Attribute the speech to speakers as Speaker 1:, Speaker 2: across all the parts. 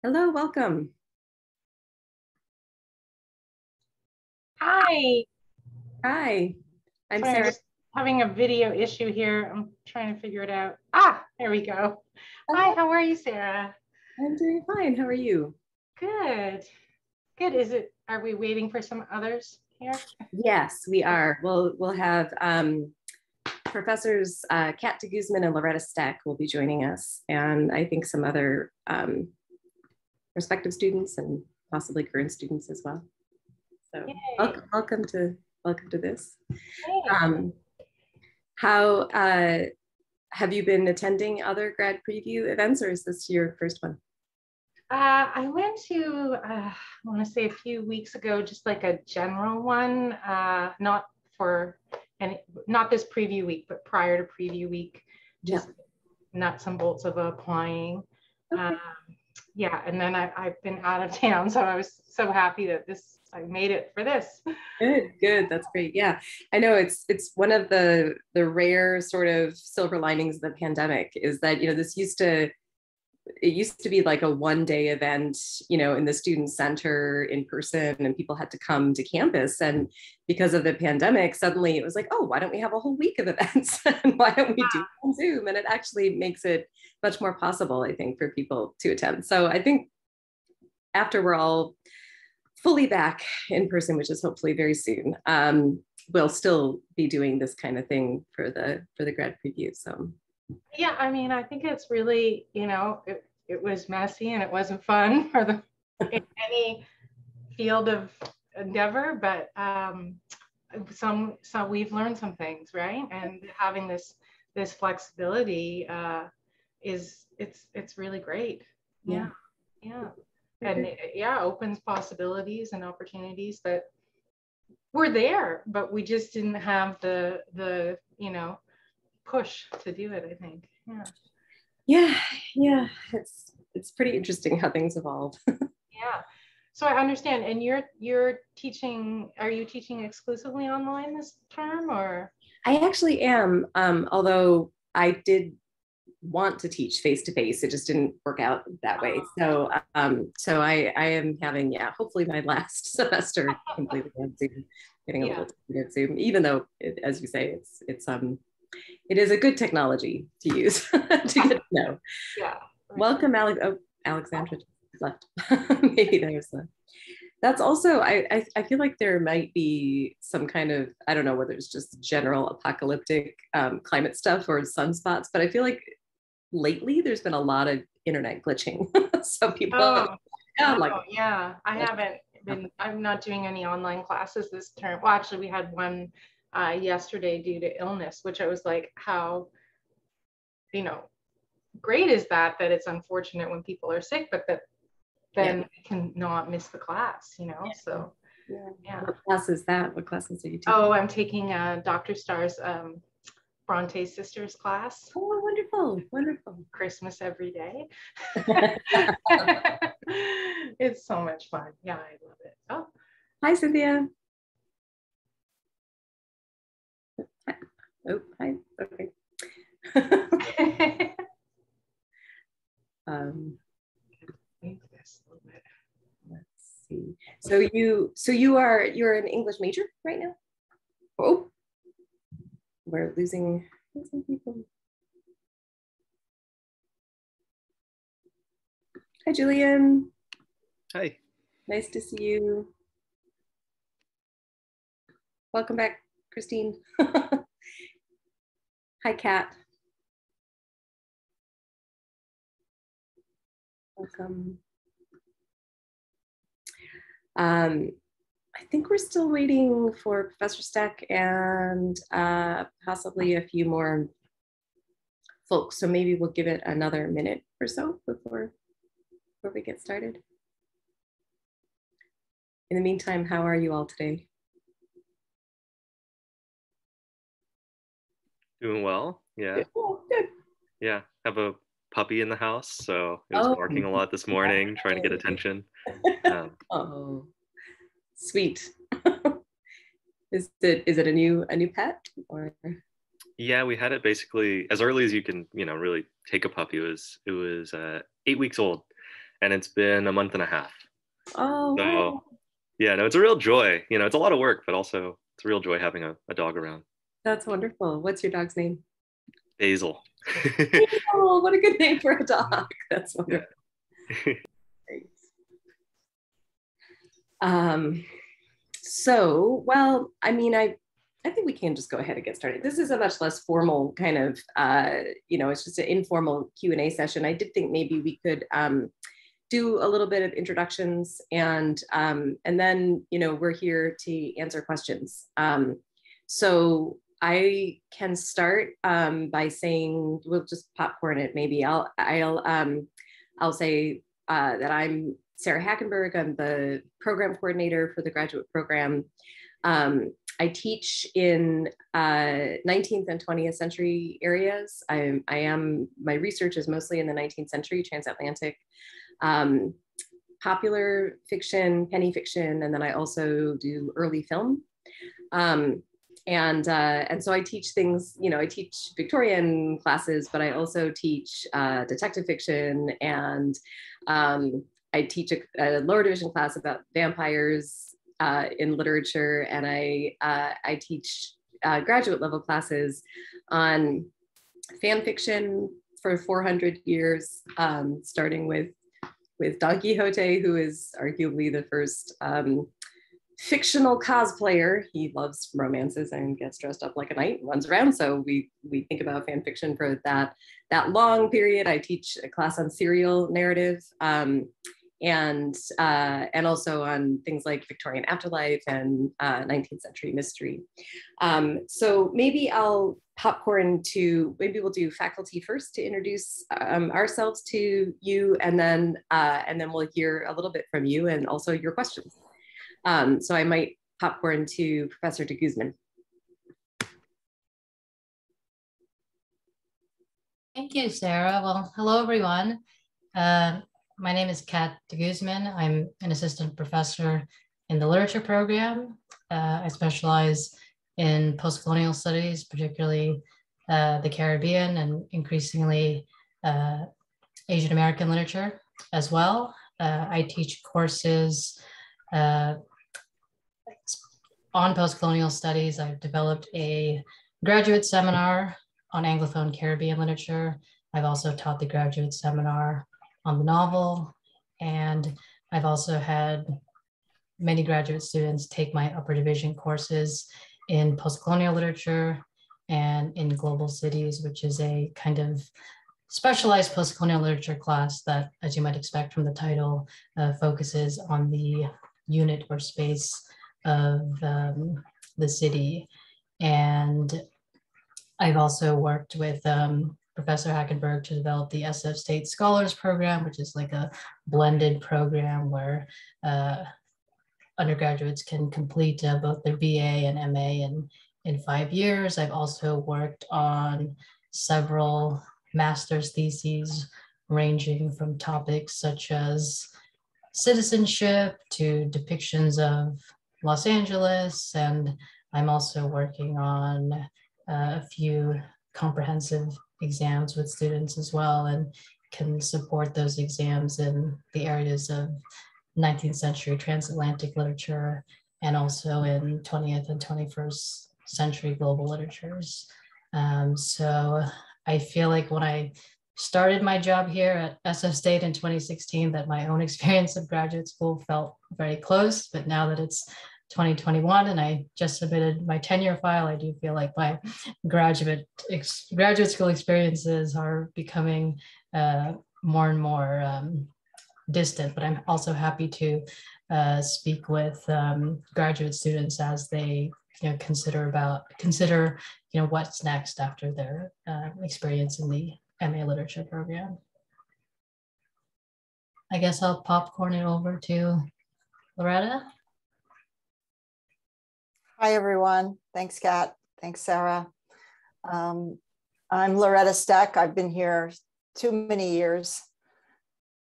Speaker 1: Hello, welcome.
Speaker 2: Hi.
Speaker 1: Hi, I'm
Speaker 2: Sorry, I'm
Speaker 1: Sarah.
Speaker 2: just having a video issue here. I'm trying to figure it out. There we go. Hi, how are you, Sarah?
Speaker 1: I'm doing fine. How are you?
Speaker 2: Good. Good. Are we waiting for some others here?
Speaker 1: Yes, we are. We'll have Professors Kat de Guzman and Loretta Steck will be joining us, and I think some other prospective students and possibly current students as well. So welcome to this. How have you been attending other grad preview events, or is this your first one?
Speaker 2: I went to, I want to say a few weeks ago, just like a general one, not this preview week, but prior to preview week, just nuts and bolts of applying. Okay. Yeah, and then I've been out of town, so I was so happy that I made it for this.
Speaker 1: Good. That's great. Yeah, I know it's one of the rare sort of silver linings of the pandemic is that, this used to be like a one-day event, in the student center in person, and people had to come to campus. And because of the pandemic, suddenly it was like, oh, why don't we have a whole week of events? And why don't we do it on Zoom? And it actually makes it much more possible, I think, for people to attend. So I think after we're all fully back in person, which is hopefully very soon, we'll still be doing this kind of thing for the grad preview. So
Speaker 2: yeah, I mean, I think it's really, it was messy and it wasn't fun for in any field of endeavor, but so we've learned some things, right? And having this flexibility it's really great. Yeah. And opens possibilities and opportunities that were there, but we just didn't have the push to do it, I think.
Speaker 1: Yeah. It's pretty interesting how things evolve.
Speaker 2: Yeah. So I understand. And you're teaching, are you teaching exclusively online this term, or?
Speaker 1: I actually am, although I did want to teach face-to-face. It just didn't work out that way. So I am having, hopefully my last semester completely on Zoom, getting a little bit of Zoom, even though as you say, it is a good technology to use to get to know.
Speaker 2: Yeah.
Speaker 1: Welcome, Alexandra left. Maybe there's that's also, I feel like there might be some kind of, I don't know whether it's just general apocalyptic climate stuff or sunspots, but I feel like lately there's been a lot of internet glitching. So people
Speaker 2: I haven't been, I'm not doing any online classes this term. Well, actually we had one yesterday due to illness, which I was like, how great is that it's unfortunate when people are sick, but that then we can not miss the class, so
Speaker 1: What class is that? What classes are you taking?
Speaker 2: Oh, I'm taking Dr. Starr's Bronte Sisters class.
Speaker 1: Oh, wonderful.
Speaker 2: Christmas every day. It's so much fun. Yeah, I love it. Oh,
Speaker 1: hi, Cynthia. Oh, hi. Okay. Let's see. So you're an English major right now? Oh, we're losing people. Hi, Julian.
Speaker 3: Hi.
Speaker 1: Nice to see you. Welcome back, Christine. Hi, Kat. Welcome. I think we're still waiting for Professor Steck and possibly a few more folks. So maybe we'll give it another minute or so before we get started. In the meantime, how are you all today?
Speaker 3: Doing well. Yeah.
Speaker 1: Good.
Speaker 3: Yeah. Have a puppy in the house, so it was barking a lot this morning, trying to get attention.
Speaker 1: Oh, sweet. Is it a new pet, or?
Speaker 3: Yeah, we had it basically as early as you can, really take a puppy. It was 8 weeks old, and it's been a month and a half.
Speaker 1: Oh,
Speaker 3: So
Speaker 1: wow.
Speaker 3: yeah, no, it's a real joy. It's a lot of work, but also it's a real joy having a dog around.
Speaker 1: That's wonderful. What's your dog's name?
Speaker 3: Basil.
Speaker 1: Oh, what a good name for a dog. That's wonderful.
Speaker 3: Yeah.
Speaker 1: Great. Well, I mean, I think we can just go ahead and get started. This is a much less formal kind of, it's just an informal Q&A session. I did think maybe we could do a little bit of introductions, and then, we're here to answer questions. So I can start by saying, we'll just popcorn it. Maybe I'll say that I'm Sarah Hackenberg. I'm the program coordinator for the graduate program. I teach in 19th and 20th century areas. My research is mostly in the 19th century, transatlantic, popular fiction, penny fiction, and then I also do early film. And so I teach things, I teach Victorian classes, but I also teach detective fiction, and I teach a lower division class about vampires in literature, and I teach graduate level classes on fan fiction for 400 years, starting with Don Quixote, who is arguably the first fictional cosplayer. He loves romances and gets dressed up like a knight and runs around. So we think about fan fiction for that long period. I teach a class on serial narrative, and also on things like Victorian afterlife and 19th century mystery. So maybe I'll popcorn maybe we'll do faculty first to introduce ourselves to you, and then we'll hear a little bit from you and also your questions. So I might popcorn to Professor de Guzman.
Speaker 4: Thank you, Sarah. Well, hello, everyone. My name is Kat de Guzman. I'm an assistant professor in the literature program. I specialize in post-colonial studies, particularly the Caribbean and increasingly Asian American literature as well. I teach courses on post-colonial studies. I've developed a graduate seminar on Anglophone Caribbean literature. I've also taught the graduate seminar on the novel, and I've also had many graduate students take my upper division courses in post-colonial literature and in global cities, which is a kind of specialized post-colonial literature class that, as you might expect from the title, focuses on the unit or space of the city. And I've also worked with Professor Hackenberg to develop the SF State Scholars Program, which is like a blended program where undergraduates can complete both their BA and MA in 5 years. I've also worked on several master's theses ranging from topics such as citizenship to depictions of Los Angeles, and I'm also working on a few comprehensive exams with students as well, and can support those exams in the areas of 19th century transatlantic literature and also in 20th and 21st century global literatures. So I feel like when I started my job here at SF State in 2016, that my own experience of graduate school felt very close, but now that it's 2021 and I just submitted my tenure file, I do feel like my graduate school experiences are becoming more and more distant, but I'm also happy to speak with graduate students as they consider what's next after their experience in the MA literature program. I guess I'll popcorn it over to Loretta.
Speaker 5: Hi, everyone. Thanks, Kat. Thanks, Sarah. I'm Loretta Steck. I've been here too many years.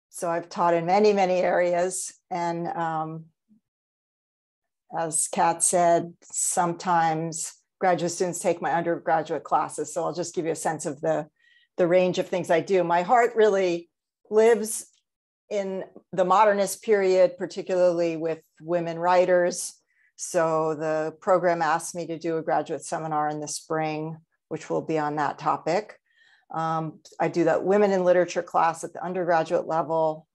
Speaker 5: So I've taught in many, many areas. And as Kat said, sometimes graduate students take my undergraduate classes. So I'll just give you a sense of the range of things I do. My heart really lives in the modernist period, particularly with women writers. So the program asked me to do a graduate seminar in the spring, which will be on that topic. I do that women in literature class at the undergraduate level.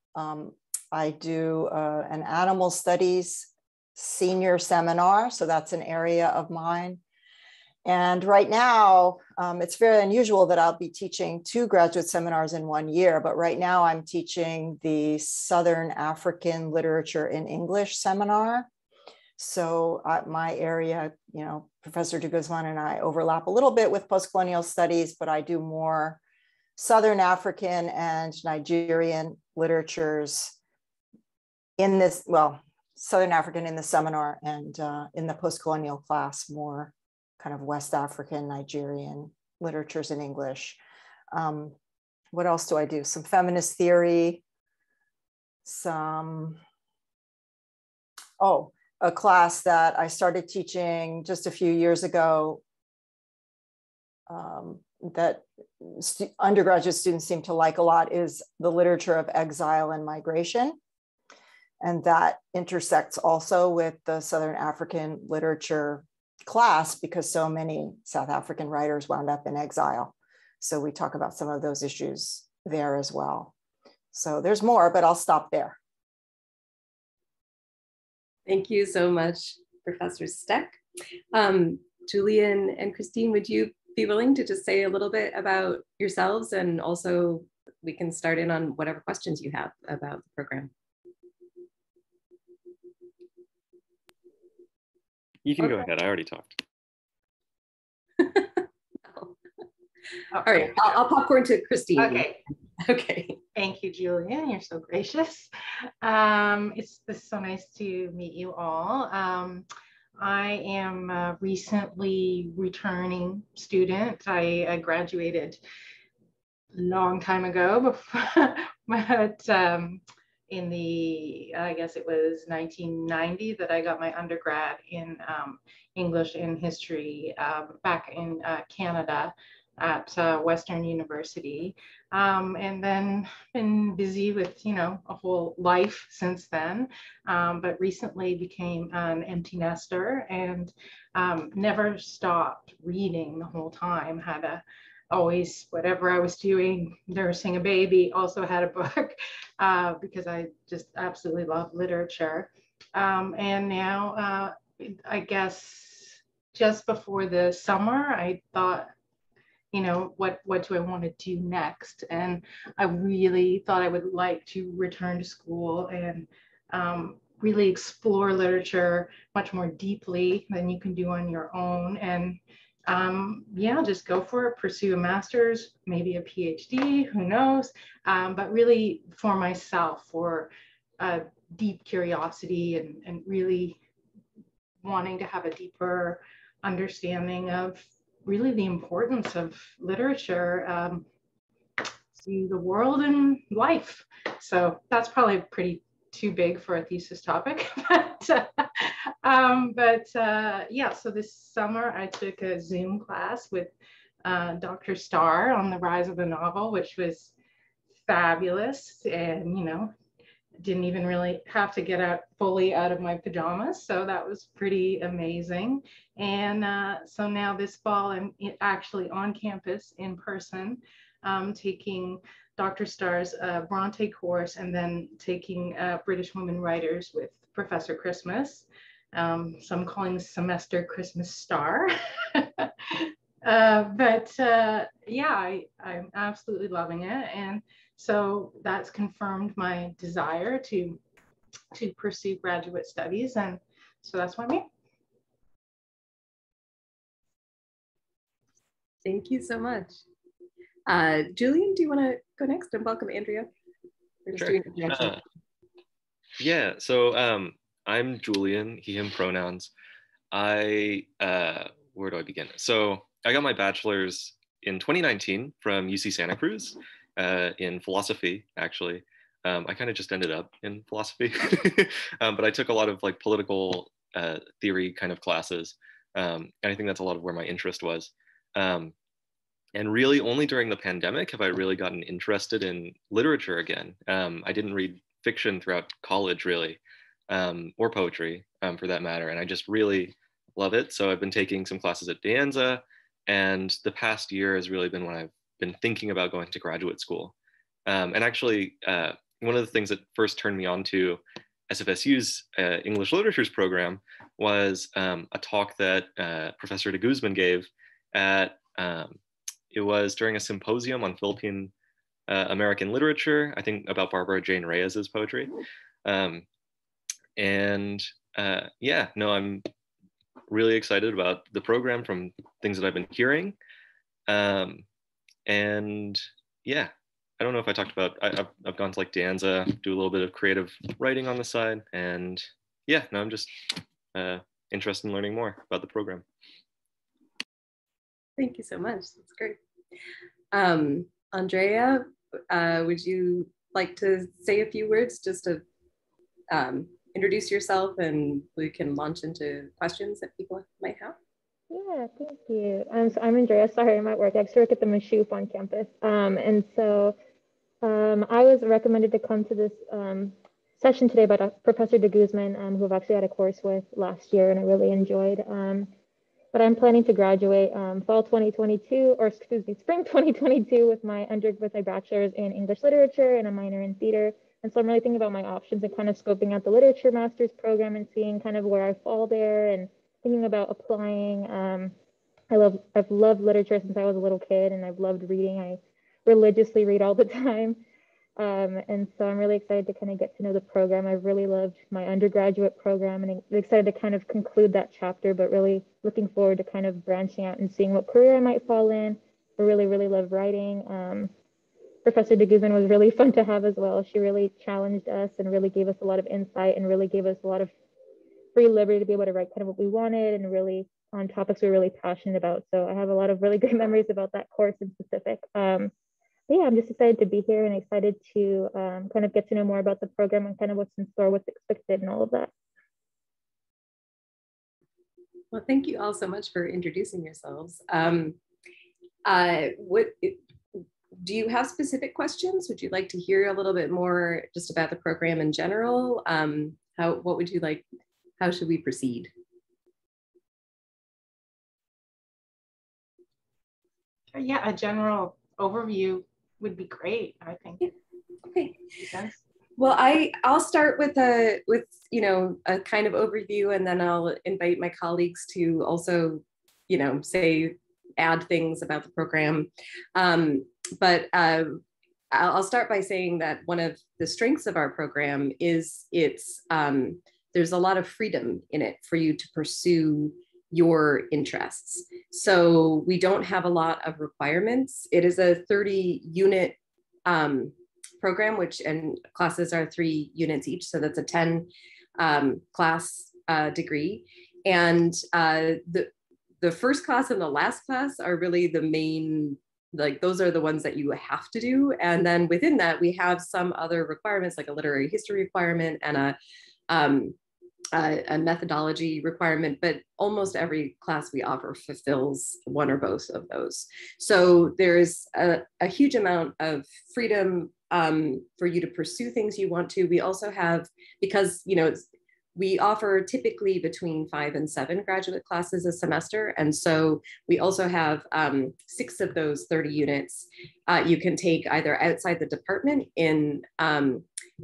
Speaker 5: I do an animal studies senior seminar. So that's an area of mine. And right now, it's very unusual that I'll be teaching 2 graduate seminars in 1 year, but right now I'm teaching the Southern African Literature in English seminar. So my area, you know, Professor de Guzman and I overlap a little bit with postcolonial studies, but I do more Southern African and Nigerian literatures in this, well, Southern African in the seminar, and in the postcolonial class, more kind of West African, Nigerian literatures in English. What else do I do? Some feminist theory, a class that I started teaching just a few years ago that undergraduate students seem to like a lot is the literature of exile and migration. And that intersects also with the Southern African literature class because so many South African writers wound up in exile. So we talk about some of those issues there as well. So there's more, but I'll stop there.
Speaker 1: Thank you so much, Professor Steck. Julian and Christine, would you be willing to just say a little bit about yourselves, and also we can start in on whatever questions you have about the program.
Speaker 3: You can go ahead, I already talked.
Speaker 1: All right, I'll popcorn to Christine.
Speaker 2: Okay.
Speaker 1: Okay.
Speaker 2: Thank you, Julian. You're so gracious. It's so nice to meet you all. I am a recently returning student. I graduated a long time ago, before, but in the, I guess it was 1990 that I got my undergrad in English and history back in Canada at Western University. And then been busy with, you know, a whole life since then, but recently became an empty nester and never stopped reading the whole time. Had a always, whatever I was doing, nursing a baby, also had a book because I just absolutely love literature. And now, I guess just before the summer, I thought, you know, what do I want to do next? And I really thought I would like to return to school and really explore literature much more deeply than you can do on your own. And yeah, just go for it, pursue a master's, maybe a PhD, who knows, but really for myself, for a deep curiosity and really wanting to have a deeper understanding of really the importance of literature to the world and life. So that's probably pretty too big for a thesis topic, but yeah, so this summer I took a Zoom class with Dr. Starr on the rise of the novel, which was fabulous, and you know, didn't even really have to get fully out of my pajamas, so that was pretty amazing. And so now this fall I'm actually on campus in person, taking Dr. Starr's Bronte course, and then taking British Women Writers with Professor Christmas. So I'm calling this semester Christmas Star. But yeah, I'm absolutely loving it. And so that's confirmed my desire to pursue graduate studies. And so that's why I'm here.
Speaker 1: Thank you so much. Julian, do you want to go next? And welcome, Andrea. We're just doing introduction.
Speaker 3: Yeah, so I'm Julian, he, him pronouns. Where do I begin? So I got my bachelor's in 2019 from UC Santa Cruz in philosophy, actually. I kind of just ended up in philosophy, but I took a lot of like political theory kind of classes. And I think that's a lot of where my interest was. And really only during the pandemic have I really gotten interested in literature again. I didn't read fiction throughout college really, or poetry for that matter. And I just really love it. So I've been taking some classes at De Anza, and the past year has really been when I've been thinking about going to graduate school. And actually, one of the things that first turned me on to SFSU's English Literatures program was a talk that Professor de Guzman gave at, it was during a symposium on Philippine American literature, I think about Barbara Jane Reyes's poetry. Yeah, no, I'm really excited about the program from things that I've been hearing. And yeah, I don't know if I talked about, I've gone to like De Anza, do a little bit of creative writing on the side. And yeah, no, I'm just interested in learning more about the program.
Speaker 1: Thank you so much. That's great. Andrea, would you like to say a few words just to introduce yourself, and we can launch into questions that people might have?
Speaker 6: Yeah, thank you. So I'm Andrea. Sorry, I'm at work. I actually work at the Mashouf on campus. I was recommended to come to this session today by Professor de Guzman, who I've actually had a course with last year, and I really enjoyed. But I'm planning to graduate fall 2022, or excuse me, spring 2022 with my bachelor's in English literature and a minor in theater. And so I'm really thinking about my options and kind of scoping out the literature master's program and seeing kind of where I fall there and thinking about applying. I've loved literature since I was a little kid, and I've loved reading. I religiously read all the time. And so I'm really excited to kind of get to know the program. I've really loved my undergraduate program, and I'm excited to kind of conclude that chapter, but really looking forward to kind of branching out and seeing what career I might fall in. I really, really love writing. Professor de Guzman was really fun to have as well. She really challenged us and really gave us a lot of insight and really gave us a lot of free liberty to be able to write kind of what we wanted and really on topics we were really passionate about. So I have a lot of really good memories about that course in specific. Yeah, I'm just excited to be here and excited to kind of get to know more about the program and kind of what's in store, what's expected and all of that.
Speaker 1: Well, thank you all so much for introducing yourselves. Do you have specific questions? Would you like to hear a little bit more just about the program in general? What would you like? How should we proceed?
Speaker 2: Yeah, a general overview would be great, I think.
Speaker 1: Yeah. Okay.
Speaker 2: Yes.
Speaker 1: Well, I'll start with a kind of overview, and then I'll invite my colleagues to also, add things about the program. I'll start by saying that one of the strengths of our program is there's a lot of freedom in it for you to pursue your interests. So we don't have a lot of requirements. It is a 30-unit program, and classes are 3 units each. So that's a 10 class degree. And the first class and the last class are really the main, those are the ones that you have to do. And then within that, we have some other requirements, like a literary history requirement and a methodology requirement, but almost every class we offer fulfills one or both of those. So there's a huge amount of freedom for you to pursue things you want to. We also have, because we offer typically between 5 and 7 graduate classes a semester. And so we also have 6 of those 30 units you can take either outside the department in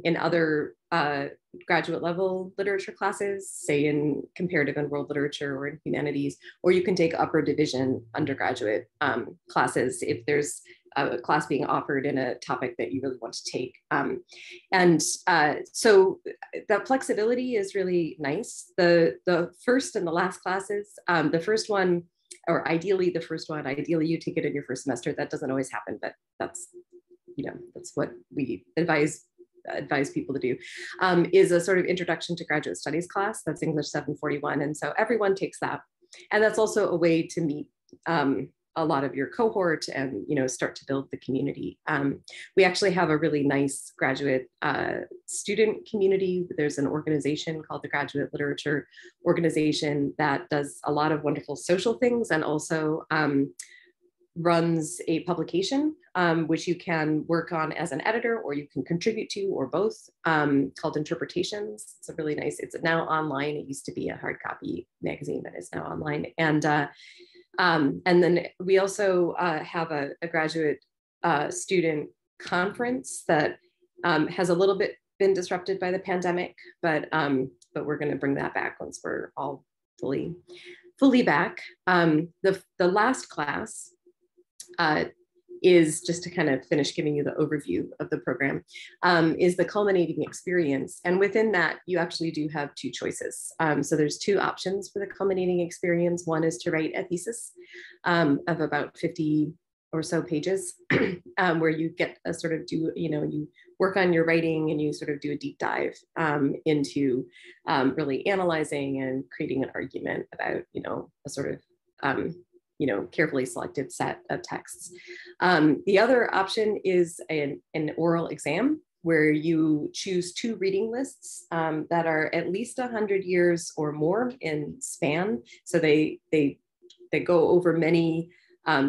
Speaker 1: other graduate level literature classes, say in comparative and world literature or in humanities, or you can take upper division undergraduate classes if there's a class being offered in a topic that you really want to take. So that flexibility is really nice. The first and the last classes, the first one, or ideally the first one, ideally you take it in your first semester. That doesn't always happen, but that's what we advise people to do, is a sort of introduction to graduate studies class. That's English 741. And so everyone takes that. And that's also a way to meet a lot of your cohort and start to build the community. We actually have a really nice graduate student community. There's an organization called the Graduate Literature Organization that does a lot of wonderful social things, and also runs a publication, which you can work on as an editor or you can contribute to, or both, called Interpretations. It's a really nice, it's now online. It used to be a hard copy magazine, but it's now online. And then we also have a graduate student conference that has a little bit been disrupted by the pandemic, but we're going to bring that back once we're all fully back. The last class is, just to kind of finish giving you the overview of the program, is the culminating experience. And within that, you actually do have two choices. So there's two options for the culminating experience. One is to write a thesis of about 50 or so pages, where you get a sort of you work on your writing and you sort of do a deep dive into really analyzing and creating an argument about, a sort of, carefully selected set of texts. The other option is an oral exam, where you choose two reading lists that are at least 100 years or more in span. So they go over many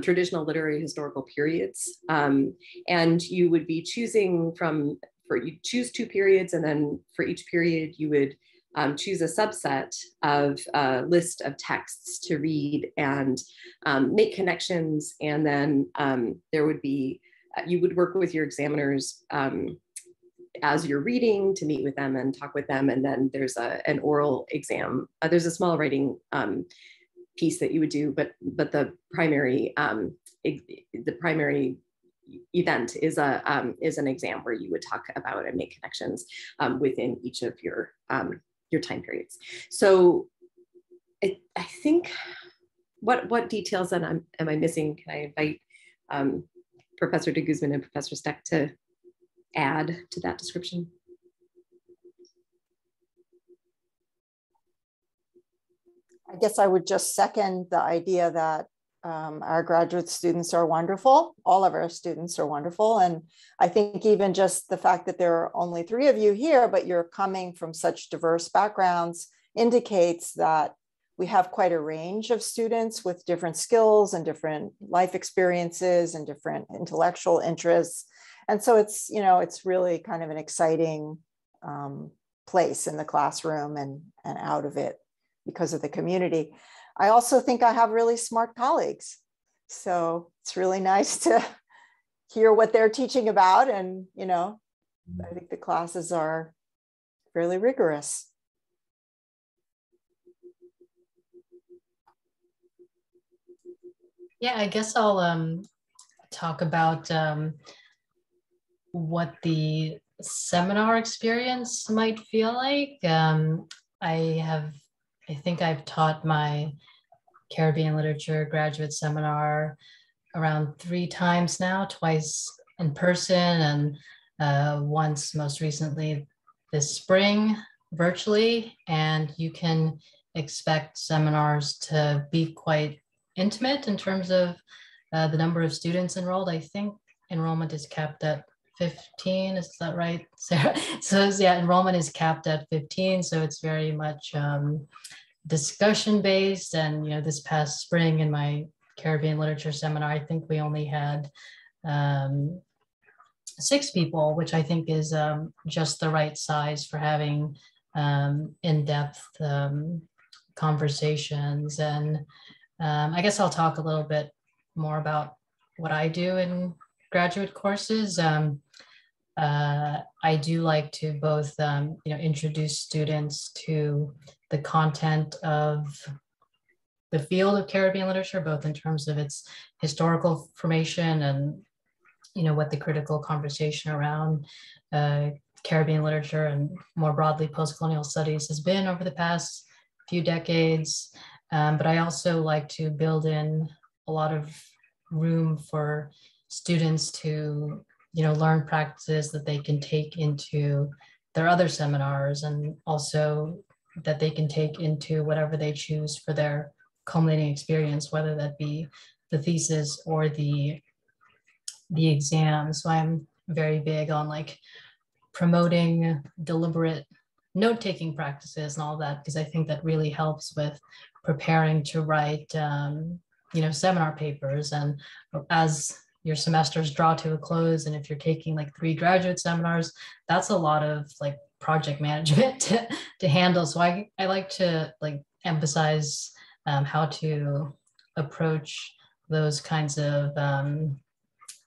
Speaker 1: traditional literary historical periods. And you would be choosing you choose two periods, and then for each period you would choose a subset of a list of texts to read and make connections. And then there would be, you would work with your examiners as you're reading, to meet with them and talk with them. And then there's an oral exam. There's a small writing piece that you would do, but the primary event is an exam where you would talk about and make connections within each of your time periods. So I think what details that am I missing? Can I invite Professor de Guzman and Professor Steck to add to that description?
Speaker 5: I guess I would just second the idea that our graduate students are wonderful. All of our students are wonderful. And I think even just the fact that there are only 3 of you here, but you're coming from such diverse backgrounds, indicates that we have quite a range of students with different skills and different life experiences and different intellectual interests. And so it's, it's really kind of an exciting place in the classroom and out of it because of the community. I also think I have really smart colleagues. So it's really nice to hear what they're teaching about. And, I think the classes are fairly rigorous.
Speaker 4: Yeah, I guess I'll talk about what the seminar experience might feel like. I think I've taught my Caribbean literature graduate seminar around 3 times now, twice in person and once most recently this spring virtually. And you can expect seminars to be quite intimate in terms of the number of students enrolled. I think enrollment is capped at 15, is that right, Sarah? So yeah, enrollment is capped at 15, so it's very much discussion based. And this past spring in my Caribbean literature seminar, I think we only had 6 people, which I think is just the right size for having in-depth conversations. And I guess I'll talk a little bit more about what I do in graduate courses. I do like to both introduce students to the content of the field of Caribbean literature, both in terms of its historical formation and what the critical conversation around Caribbean literature and more broadly post-colonial studies has been over the past few decades. But I also like to build in a lot of room for students to learn practices that they can take into their other seminars, and also that they can take into whatever they choose for their culminating experience, whether that be the thesis or the exam. So I'm very big on promoting deliberate note-taking practices and all that, because I think that really helps with preparing to write seminar papers. And as your semesters draw to a close, and if you're taking like 3 graduate seminars, that's a lot of like project management to handle. So I like to like emphasize how to approach those kinds of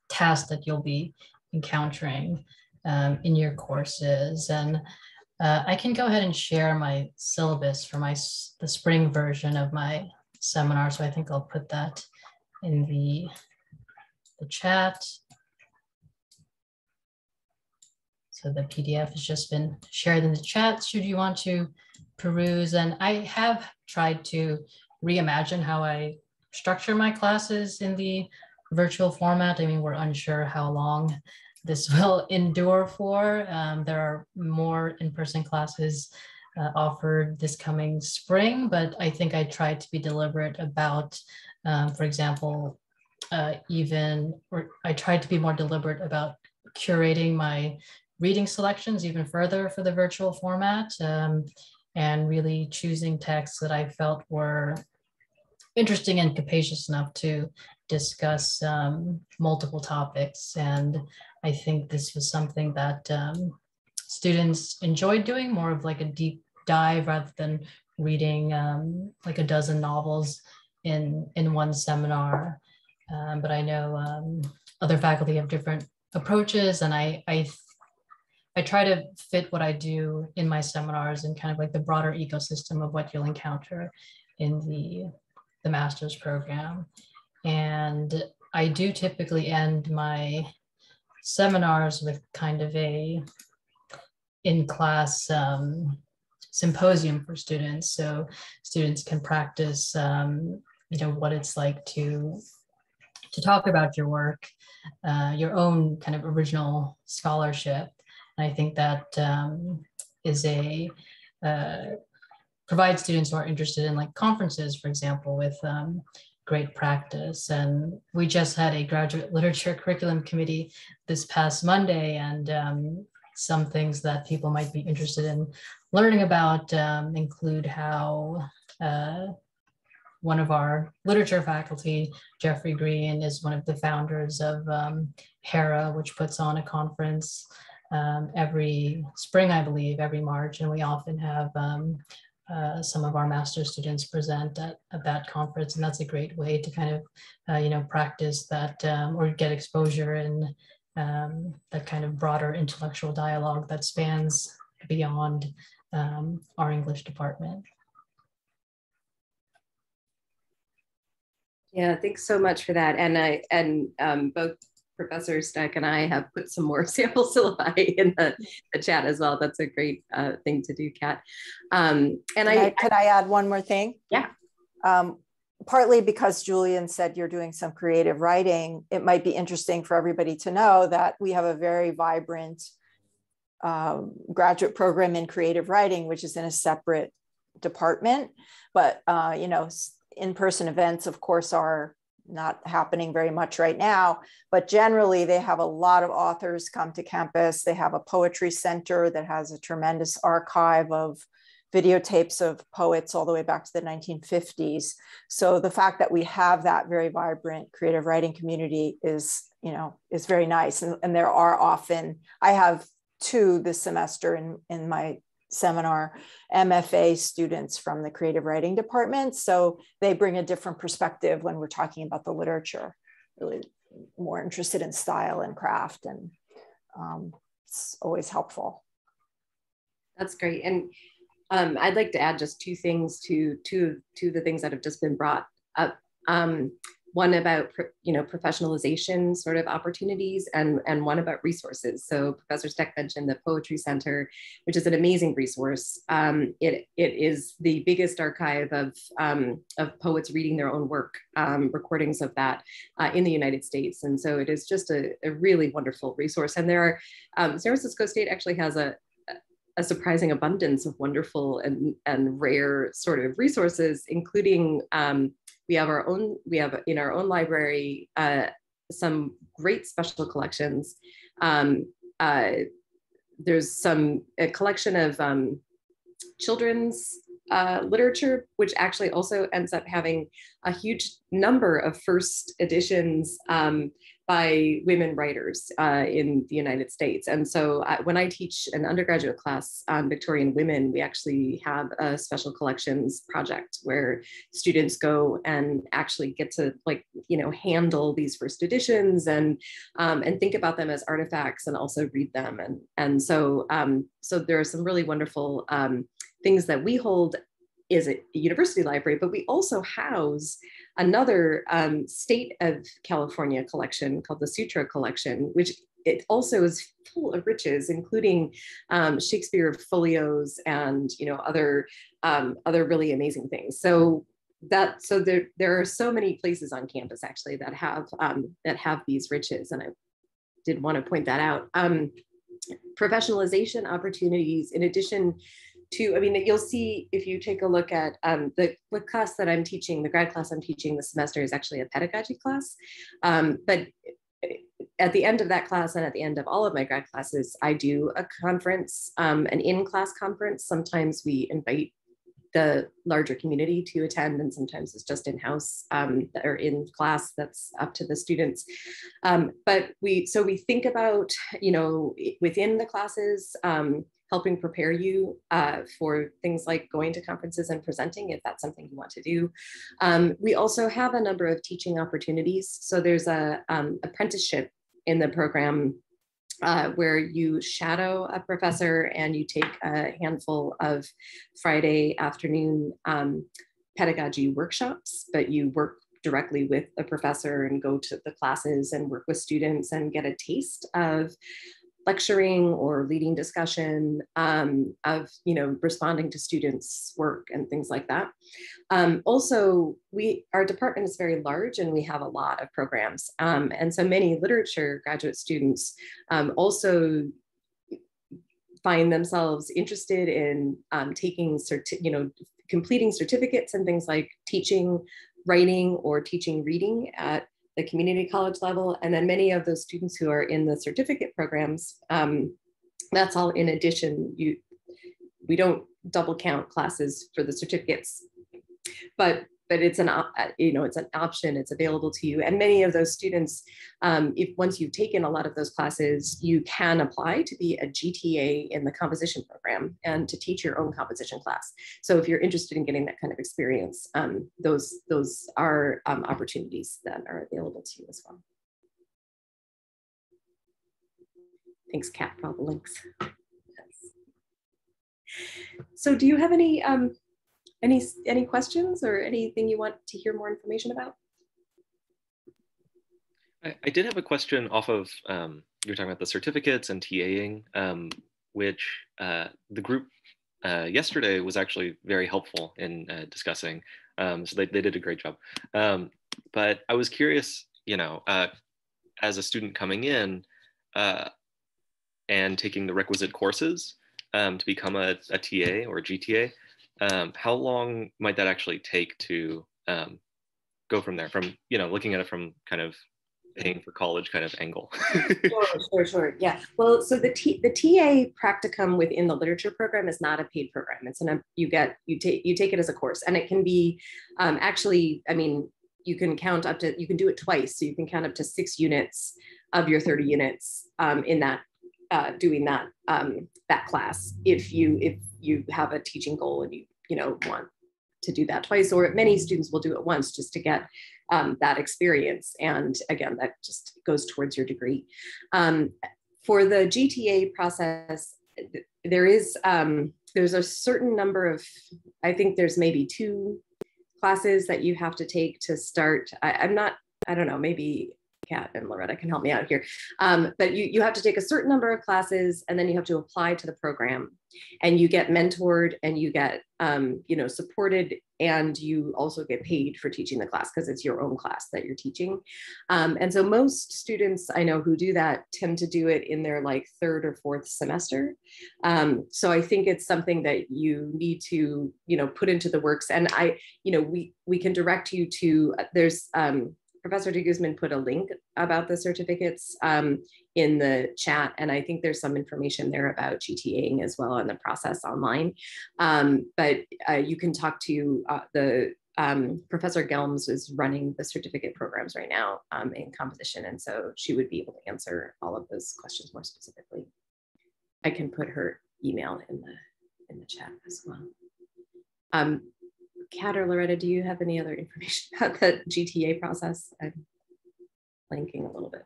Speaker 4: tasks that you'll be encountering in your courses. And I can go ahead and share my syllabus for the spring version of my seminar. So I think I'll put that in the chat. So the PDF has just been shared in the chat should you want to peruse. And I have tried to reimagine how I structure my classes in the virtual format. I mean, we're unsure how long this will endure for. There are more in-person classes offered this coming spring, but I think I tried to be deliberate about, for example, I tried to be more deliberate about curating my reading selections even further for the virtual format, and really choosing texts that I felt were interesting and capacious enough to discuss multiple topics. And I think this was something that students enjoyed doing, more of like a deep dive rather than reading like a dozen novels in one seminar. But I know other faculty have different approaches, and I try to fit what I do in my seminars in kind of like the broader ecosystem of what you'll encounter in the master's program. And I do typically end my seminars with kind of a in-class symposium for students. So students can practice, what it's like to talk about your work, your own kind of original scholarship. And I think that is provide students who are interested in like conferences, for example, with great practice. And we just had a graduate literature curriculum committee this past Monday, and some things that people might be interested in learning about include how one of our literature faculty, Jeffrey Green, is one of the founders of HERA, which puts on a conference every spring, I believe, every March. And we often have some of our master's students present at that conference. And that's a great way to kind of, practice that or get exposure in that kind of broader intellectual dialogue that spans beyond our English department.
Speaker 1: Yeah, thanks so much for that. And both Professor Steck and I have put some more sample syllabi in the chat as well. That's a great thing to do, Kat. Can
Speaker 5: I add one more thing?
Speaker 1: Yeah.
Speaker 5: Partly because Julian said you're doing some creative writing, it might be interesting for everybody to know that we have a very vibrant graduate program in creative writing, which is in a separate department. But, in-person events, of course, are not happening very much right now, but generally they have a lot of authors come to campus. They have a poetry center that has a tremendous archive of videotapes of poets all the way back to the 1950s. So the fact that we have that very vibrant creative writing community is very nice. And there are often, I have 2 this semester in my seminar, MFA students from the creative writing department. So they bring a different perspective when we're talking about the literature, really more interested in style and craft, and it's always helpful.
Speaker 1: That's great. And I'd like to add just 2 things to the things that have just been brought up. One about professionalization sort of opportunities, and one about resources. So Professor Steck mentioned the Poetry Center, which is an amazing resource. It is the biggest archive of poets reading their own work, recordings of that in the United States. And so it is just a really wonderful resource. And there are, San Francisco State actually has a surprising abundance of wonderful and rare sort of resources, including we have in our own library some great special collections. There's a collection of children's literature, which actually also ends up having a huge number of first editions by women writers in the United States. And so when I teach an undergraduate class on Victorian women, we actually have a special collections project where students go and actually get to, like, you know, handle these first editions and think about them as artifacts and also read them. And so there are some really wonderful things that we hold is a university library, but we also house another state of California collection called the Sutra Collection, which it also is full of riches, including Shakespeare folios and, you know, other really amazing things. So there are so many places on campus actually that have these riches, and I did want to point that out. Professionalization opportunities, in addition to, I mean, you'll see if you take a look at the class that I'm teaching, the grad class I'm teaching this semester is actually a pedagogy class. But at the end of that class and at the end of all of my grad classes, I do a conference, an in-class conference. Sometimes we invite the larger community to attend, and sometimes it's just in-house or in class. That's up to the students. But we think about, you know, within the classes, helping prepare you for things like going to conferences and presenting, if that's something you want to do. We also have a number of teaching opportunities. So there's a apprenticeship in the program where you shadow a professor and you take a handful of Friday afternoon pedagogy workshops, but you work directly with a professor and go to the classes and work with students and get a taste of lecturing or leading discussion, of, you know, responding to students' work and things like that. Also, our department is very large and we have a lot of programs. And so many literature graduate students also find themselves interested in taking, completing certificates and things like teaching writing or teaching reading at the community college level. And then many of those students who are in the certificate programs, that's all in addition. We don't double count classes for the certificates, but it's an option. It's available to you. And many of those students, if once you've taken a lot of those classes, you can apply to be a GTA in the composition program and to teach your own composition class. So if you're interested in getting that kind of experience, those are opportunities that are available to you as well. Thanks, Kat, for all the links. Yes. So do you have any questions or anything you want to hear more information about?
Speaker 3: I did have a question off of, you were talking about the certificates and TAing, which the group yesterday was actually very helpful in discussing. So they did a great job. But I was curious, you know, as a student coming in and taking the requisite courses to become a TA or a GTA, how long might that actually take to go from there, from, you know, looking at it from kind of paying for college kind of angle?
Speaker 1: Sure. Yeah. Well, so the TA practicum within the literature program is not a paid program. It's you take it as a course, and it can be actually, I mean, you can do it twice. So you can count up to 6 units of your 30 units in that doing that class if you have a teaching goal and you want to do that twice, or many students will do it once just to get that experience. And again, that just goes towards your degree. For the GTA process, there's a certain number of, I think there's maybe 2 classes that you have to take to start. I don't know, maybe Kat and Loretta can help me out here. But you have to take a certain number of classes, and then you have to apply to the program, and you get mentored, and you get supported, and you also get paid for teaching the class because it's your own class that you're teaching. And so most students I know who do that tend to do it in their like 3rd or 4th semester. So I think it's something that you need to put into the works. And we can direct you to, there's Professor de Guzman put a link about the certificates in the chat, and I think there's some information there about GTAing as well and the process online. But you can talk to the Professor Gelms is running the certificate programs right now in composition, and so she would be able to answer all of those questions more specifically. I can put her email in the chat as well. Kat or Loretta, do you have any other information about the GTA process? I'm blanking a little bit.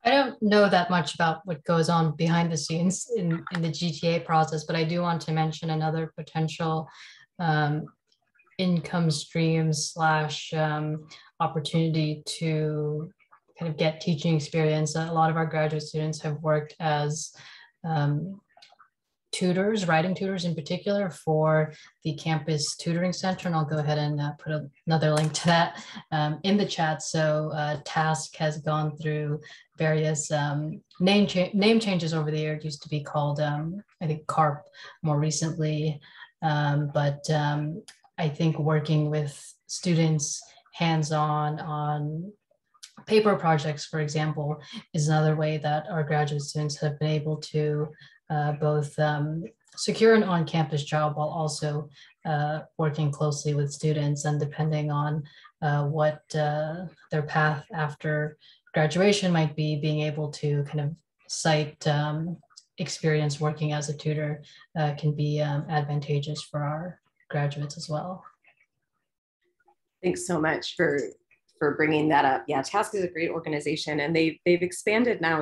Speaker 4: I don't know that much about what goes on behind the scenes in the GTA process, but I do want to mention another potential income stream slash opportunity to kind of get teaching experience. A lot of our graduate students have worked as tutors, writing tutors in particular, for the campus tutoring center. And I'll go ahead and put another link to that in the chat. So TASC has gone through various name changes over the year. It used to be called, I think, CARP more recently. But I think working with students hands-on on paper projects, for example, is another way that our graduate students have been able to both secure an on-campus job while also working closely with students, and depending on what their path after graduation might be, being able to kind of cite experience working as a tutor can be advantageous for our graduates as well.
Speaker 1: Thanks so much for bringing that up. Yeah, TASC is a great organization, and they've expanded now.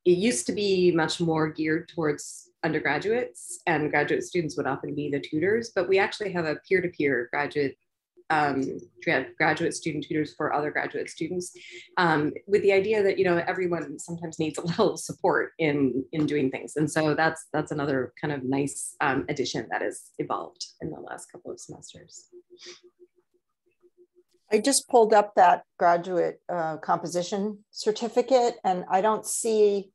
Speaker 1: It used to be much more geared towards undergraduates, and graduate students would often be the tutors, but we actually have a peer-to-peer graduate student tutors for other graduate students, with the idea that, you know, everyone sometimes needs a little support in doing things. And so that's another kind of nice addition that has evolved in the last couple of semesters.
Speaker 5: I just pulled up that graduate composition certificate, and I don't see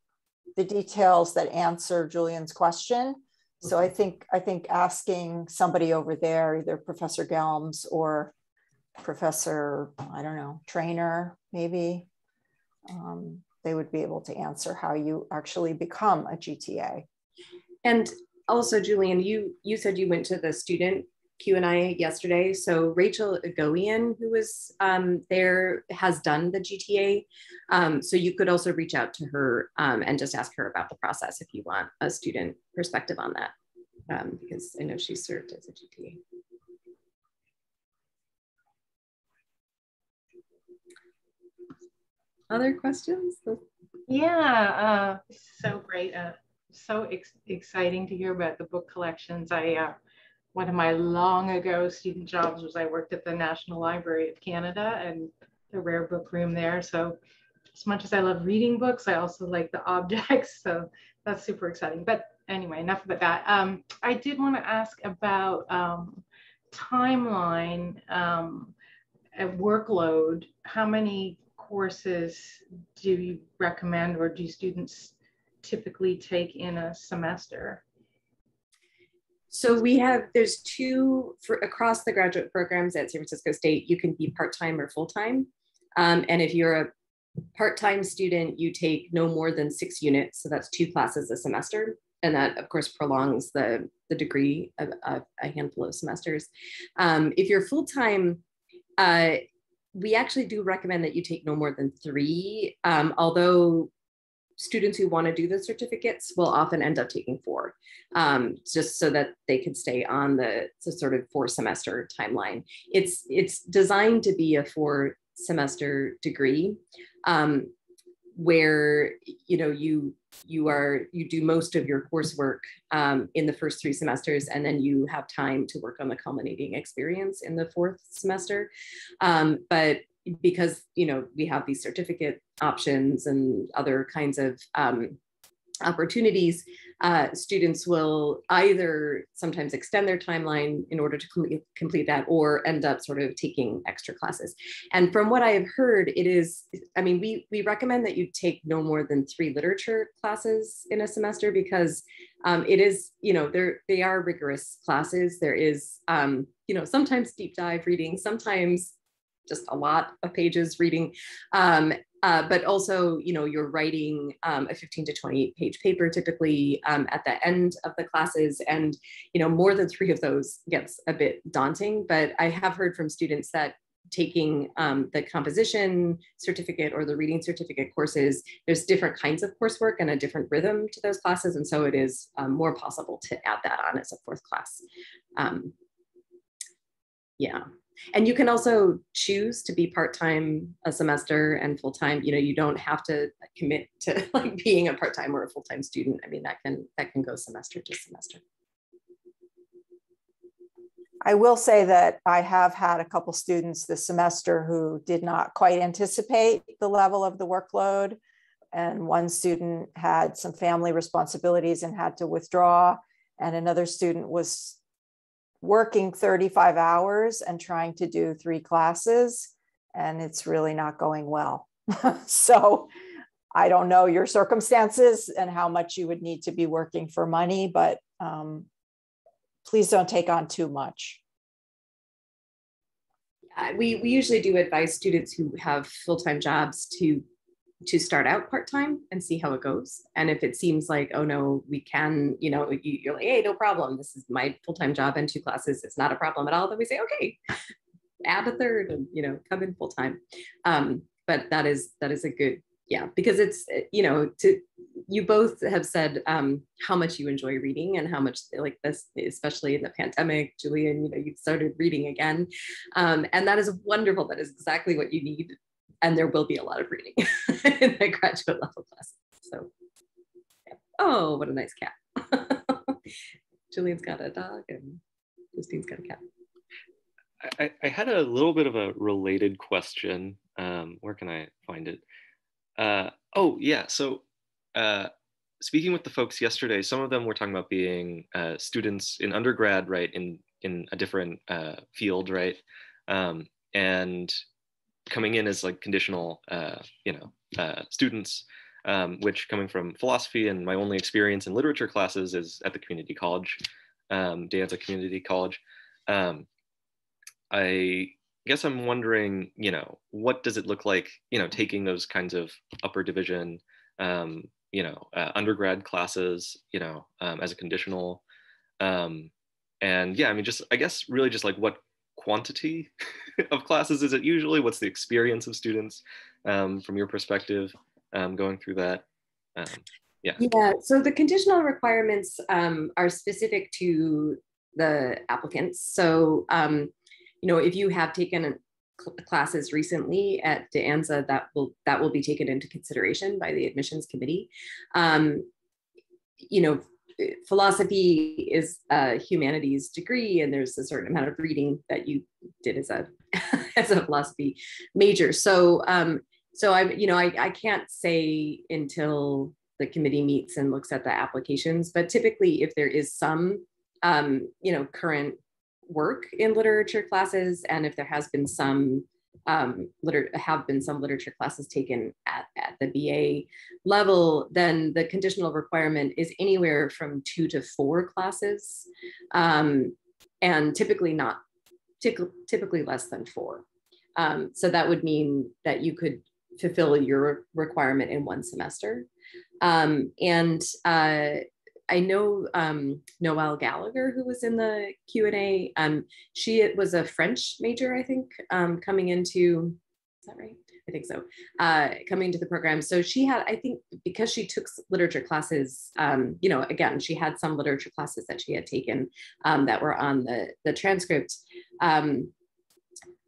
Speaker 5: the details that answer Julian's question. So I think asking somebody over there, either Professor Gelms or Professor, I don't know, Trainer, maybe, they would be able to answer how you actually become a GTA.
Speaker 1: And also, Julian, you said you went to the student Q&A yesterday. So Rachel Egoian, who was there, has done the GTA. So you could also reach out to her and just ask her about the process if you want a student perspective on that, because I know she served as a GTA. Other questions?
Speaker 2: Yeah, so great. So exciting to hear about the book collections. One of my long ago student jobs was I worked at the National Library of Canada and the rare book room there. So as much as I love reading books, I also like the objects. So that's super exciting. But anyway, enough about that. I did want to ask about timeline and workload. How many courses do you recommend, or do students typically take in a semester?
Speaker 1: So there's two across the graduate programs at San Francisco State. You can be part-time or full-time. And if you're a part-time student, you take no more than 6 units. So that's 2 classes a semester. And that, of course, prolongs the degree of a handful of semesters. If you're full-time, we actually do recommend that you take no more than 3, although students who want to do the certificates will often end up taking 4, just so that they can stay on the sort of 4-semester timeline. It's designed to be a 4-semester degree, where you do most of your coursework in the first 3 semesters, and then you have time to work on the culminating experience in the 4th semester. But because we have these certificate options and other kinds of opportunities, students will either sometimes extend their timeline in order to complete that, or end up sort of taking extra classes. And from what I have heard, we recommend that you take no more than 3 literature classes in a semester, because it is, they are rigorous classes. There is, sometimes deep dive reading, sometimes just a lot of pages reading. But also, you know, you're writing a 15 to 20 page paper typically at the end of the classes, and, you know, more than 3 of those gets a bit daunting. But I have heard from students that taking the composition certificate or the reading certificate courses, there's different kinds of coursework and a different rhythm to those classes. And so it is more possible to add that on as a 4th class. Yeah. And you can also choose to be part-time a semester and full-time. You know, you don't have to commit to like being a part-time or a full-time student. I mean, that can go semester to semester.
Speaker 5: I will say that I have had a couple students this semester who did not quite anticipate the level of the workload. And one student had some family responsibilities and had to withdraw. And another student was working 35 hours and trying to do 3 classes, and it's really not going well. So I don't know your circumstances and how much you would need to be working for money, but please don't take on too much.
Speaker 1: We usually do advise students who have full-time jobs to start out part-time and see how it goes. And if it seems like, oh no, we can, you know, you're like, hey, no problem. This is my full-time job and 2 classes. It's not a problem at all. Then we say, okay, add a 3rd and, you know, come in full-time. But that is a good, yeah, because it's, you know, you both have said how much you enjoy reading and how much like this, especially in the pandemic, Julian, you know, you've started reading again. And that is wonderful. That is exactly what you need. And there will be a lot of reading in the graduate level class. So, yeah. Oh, what a nice cat. Julian's got a dog and Christine's got a cat.
Speaker 3: I had a little bit of a related question. Where can I find it? Oh, yeah. So speaking with the folks yesterday, some of them were talking about being students in undergrad, right, in a different field, right? And coming in as like conditional, students, which coming from philosophy, and my only experience in literature classes is at the community college, De Anza Community College. I guess I'm wondering, you know, what does it look like, you know, taking those kinds of upper division, undergrad classes, you know, as a conditional, and yeah, I mean, just, I guess really just like what quantity of classes is it usually? What's the experience of students from your perspective going through that?
Speaker 1: Yeah, so the conditional requirements are specific to the applicants. So, you know, if you have taken classes recently at De Anza, that will be taken into consideration by the admissions committee. You know, philosophy is a humanities degree, and there's a certain amount of reading that you did as a as a philosophy major. So I can't say until the committee meets and looks at the applications, but typically if there is some current work in literature classes, and if there has been some literature classes taken at the BA level, then the conditional requirement is anywhere from 2 to 4 classes, and typically less than 4. So that would mean that you could fulfill your requirement in 1 semester. I know Noelle Gallagher, who was in the Q&A, she was a French major, I think, coming into, is that right? I think so, coming to the program. So she had, I think, because she took literature classes, again, she had some literature classes that she had taken that were on the transcript.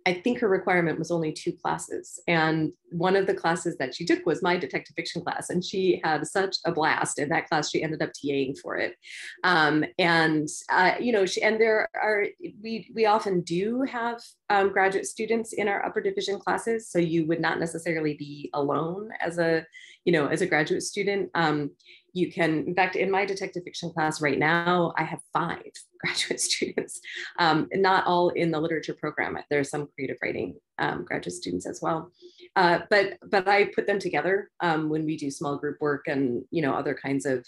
Speaker 1: I think her requirement was only 2 classes. And one of the classes that she took was my detective fiction class. And she had such a blast in that class. She ended up TAing for it. We often do have graduate students in our upper division classes. So you would not necessarily be alone as a graduate student. You can, in fact, in my detective fiction class right now, I have 5 graduate students, not all in the literature program. There are some creative writing graduate students as well. But I put them together when we do small group work and, other kinds of,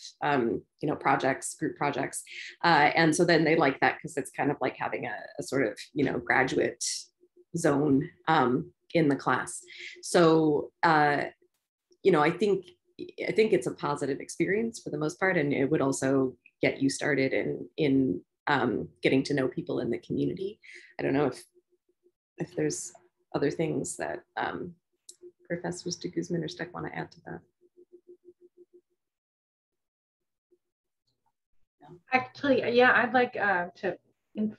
Speaker 1: projects, group projects. And so then they like that because it's kind of like having a sort of, graduate zone in the class. So, you know, I think it's a positive experience for the most part, and it would also get you started in getting to know people in the community. I don't know if there's other things that Professors de Guzman or Steck want to add to that.
Speaker 2: Actually, yeah, I'd like to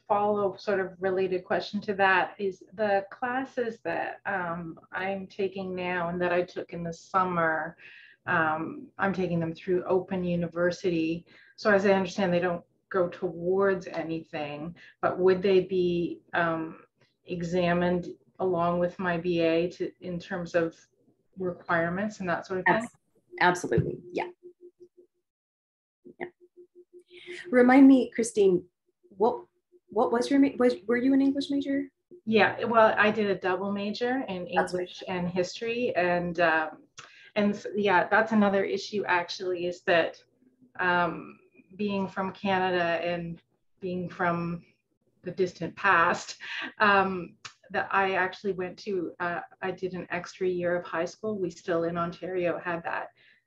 Speaker 2: follow sort of related question to that is the classes that I'm taking now and that I took in the summer, I'm taking them through Open University. So as I understand, they don't go towards anything, but would they be examined along with my BA in terms of requirements and that sort of thing?
Speaker 1: Absolutely, yeah. Remind me, Christine, what was your were you an English major?
Speaker 2: Yeah, well, I did a double major in English and history, and yeah, that's another issue actually, is that being from Canada and being from the distant past, that I actually went to, I did an extra year of high school. We still in Ontario had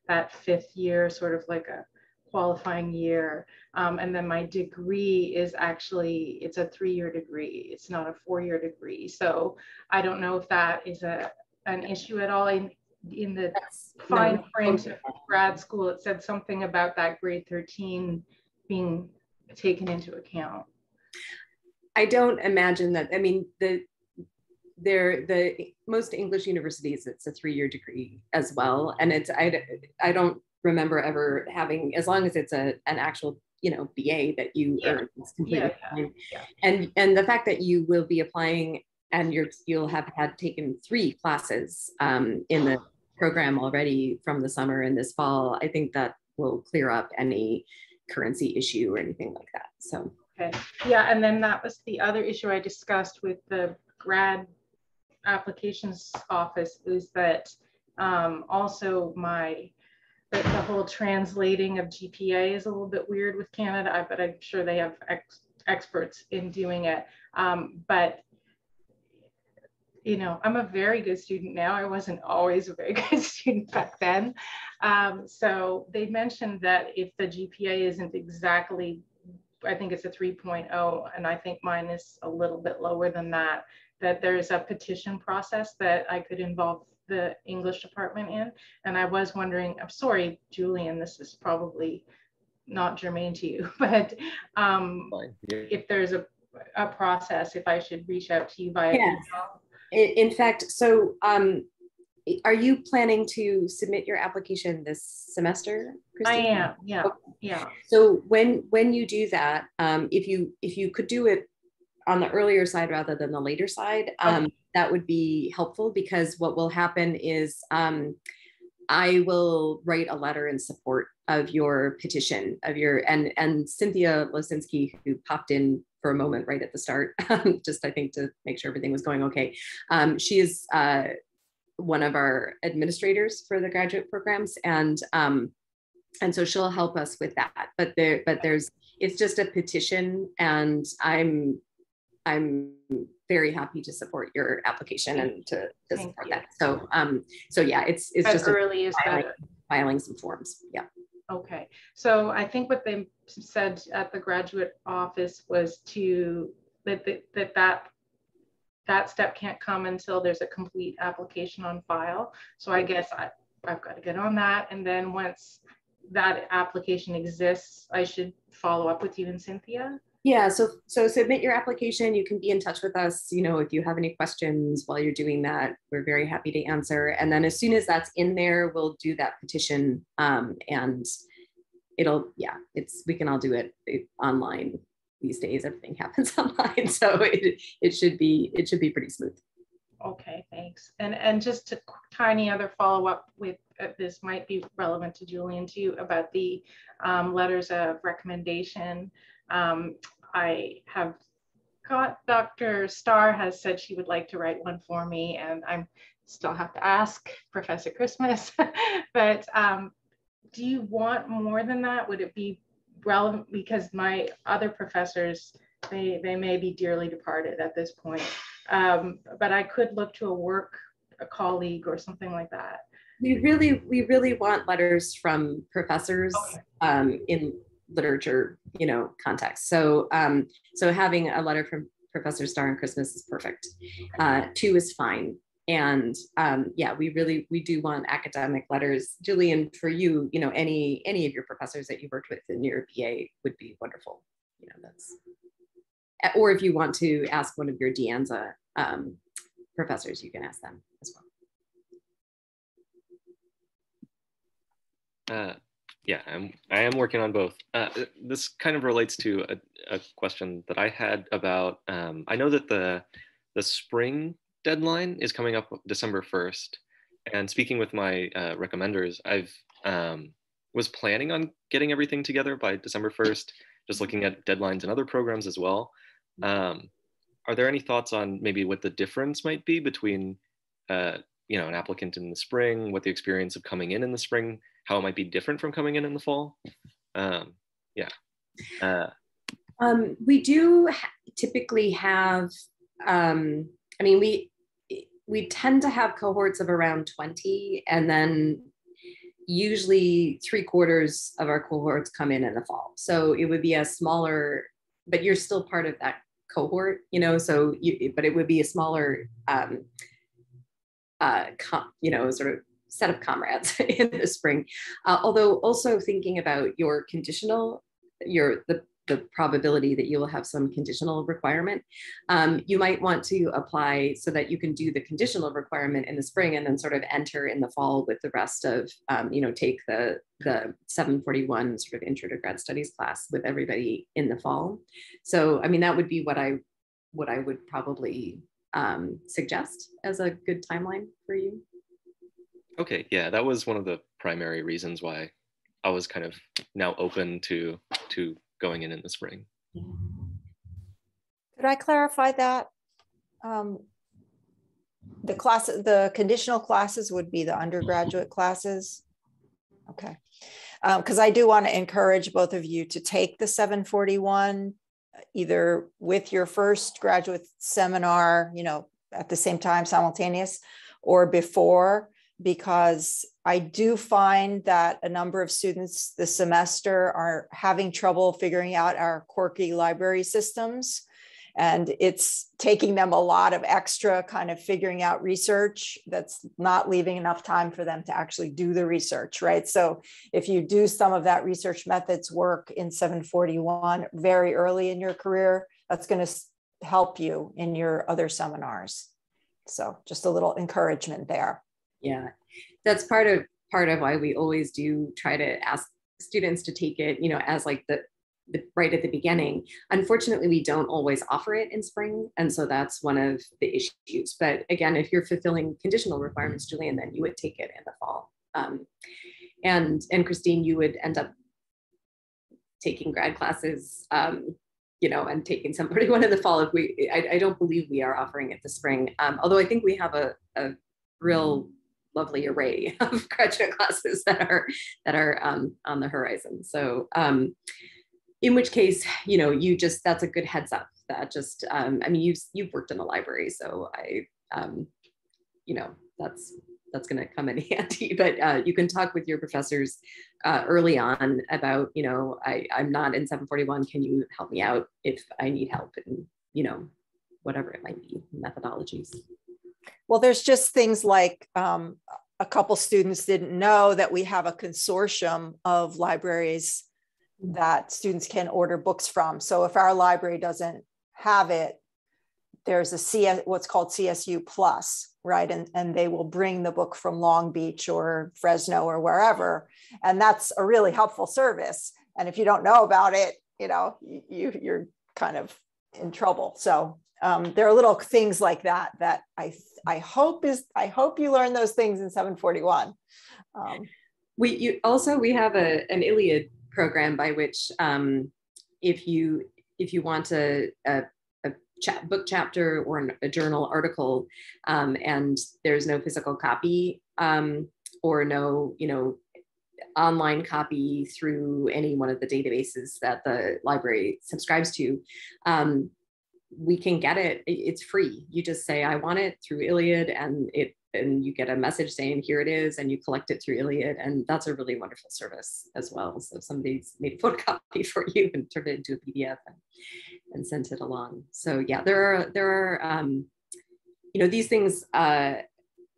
Speaker 2: that fifth year, sort of like a qualifying year. And then my degree is actually, it's a 3-year degree. It's not a 4-year degree. So I don't know if that is an issue at all. In the fine print of grad school, it said something about that grade 13 being taken into account.
Speaker 1: I don't imagine that. I mean, the most English universities, it's a 3-year degree as well. And it's, I don't remember ever having, as long as it's an actual, you know, BA that you earn, it's completely fine. And the fact that you will be applying and you'll have had taken 3 classes in the program already from the summer and this fall, I think that will clear up any currency issue or anything like that. So.
Speaker 2: Okay. Yeah, and then that was the other issue I discussed with the grad applications office, is that also the whole translating of GPA is a little bit weird with Canada, but I'm sure they have experts in doing it. But you know, I'm a very good student now. I wasn't always a very good student back then. So they mentioned that if the GPA isn't exactly, I think it's a 3.0, and I think mine is a little bit lower than that, that there's a petition process that I could involve the English department in. And I was wondering, I'm sorry, Julian, this is probably not germane to you, but if there's a process, if I should reach out to you via email.
Speaker 1: In fact, so are you planning to submit your application this semester, Christine?
Speaker 2: I am, yeah,
Speaker 1: okay.
Speaker 2: Yeah.
Speaker 1: So when you do that, if you could do it on the earlier side rather than the later side, that would be helpful, because what will happen is I will write a letter in support of your petition, of your, and Cynthia Losinski, who popped in for a moment right at the start, just I think to make sure everything was going okay. She is one of our administrators for the graduate programs, and so she'll help us with that. But it's just a petition, and I'm very happy to support your application and to support that. So yeah, it's just
Speaker 2: early is better.
Speaker 1: Filing some forms. Yeah.
Speaker 2: Okay. So I think what they said at the graduate office was that step can't come until there's a complete application on file. So I guess I've got to get on that. And then once that application exists, I should follow up with you and Cynthia.
Speaker 1: Yeah, so submit your application. You can be in touch with us, you know, if you have any questions while you're doing that, we're very happy to answer. And then as soon as that's in there, we'll do that petition, and we can all do it online these days. Everything happens online, so it should be pretty smooth.
Speaker 2: Okay, thanks. And just a tiny other follow up with this might be relevant to Julian too, about the letters of recommendation. I have got, Dr. Starr has said she would like to write one for me, and I still have to ask Professor Christmas, but do you want more than that? Would it be relevant? Because my other professors, they may be dearly departed at this point. but I could look to a colleague or something like that.
Speaker 1: We really want letters from professors in literature, context. So so having a letter from Professor Starr on Christmas is perfect. 2 is fine. And yeah, we do want academic letters. Julian, for you, any of your professors that you worked with in your BA would be wonderful. Or if you want to ask one of your De Anza professors, you can ask them as well.
Speaker 3: Yeah, I am working on both. This kind of relates to a question that I had about, I know that the spring deadline is coming up December 1st. And speaking with my recommenders, I've was planning on getting everything together by December 1st, just looking at deadlines and other programs as well. Are there any thoughts on maybe what the difference might be between an applicant in the spring, what the experience of coming in the spring, how it might be different from coming in the fall? Yeah.
Speaker 1: We do typically have, we tend to have cohorts of around 20, and then usually 3/4 of our cohorts come in the fall. So it would be a smaller, but you're still part of that cohort, but it would be a smaller, sort of set of comrades in the spring. Although also thinking about your conditional, the probability that you will have some conditional requirement, you might want to apply so that you can do the conditional requirement in the spring and then sort of enter in the fall with the rest of, take the 741 sort of intro to grad studies class with everybody in the fall. So, that would be what I would probably suggest as a good timeline for you.
Speaker 3: Okay, yeah, that was one of the primary reasons why I was kind of now open to going in the spring.
Speaker 5: Could I clarify that? The conditional classes would be the undergraduate classes. Okay, because I do want to encourage both of you to take the 741 either with your first graduate seminar, at the same time, simultaneous, or before, because I do find that a number of students this semester are having trouble figuring out our quirky library systems. And it's taking them a lot of extra kind of figuring out research that's not leaving enough time for them to actually do the research, right? So if you do some of that research methods work in 741 very early in your career, that's going to help you in your other seminars. So just a little encouragement there.
Speaker 1: Yeah, that's part of why we always do try to ask students to take it, as like the right at the beginning. Unfortunately, we don't always offer it in spring. And so that's one of the issues. But again, if you're fulfilling conditional requirements, Julian, then you would take it in the fall. And Christine, you would end up taking grad classes, and taking 741 in the fall. I don't believe we are offering it this spring. Although I think we have a real lovely array of graduate classes that are on the horizon. So in which case, that's a good heads up that just, you've worked in the library, so that's going to come in handy, but you can talk with your professors early on about, I'm not in 741, can you help me out if I need help, and, whatever it might be, methodologies.
Speaker 5: Well, there's just things like a couple students didn't know that we have a consortium of libraries that students can order books from. So if our library doesn't have it, there's what's called CSU Plus, right? And they will bring the book from Long Beach or Fresno or wherever. And that's a really helpful service. And if you don't know about it, you're kind of in trouble. So there are little things like that I hope you learn those things in 741.
Speaker 1: We have an Iliad program by which if you want a book chapter or a journal article, and there's no physical copy or no online copy through any one of the databases that the library subscribes to, we can get it. It's free. You just say, I want it through Iliad, and you get a message saying, here it is, and you collect it through Iliad. And that's a really wonderful service as well. So if somebody's made a photocopy for you and turned it into a PDF and sent it along. So yeah, there are these things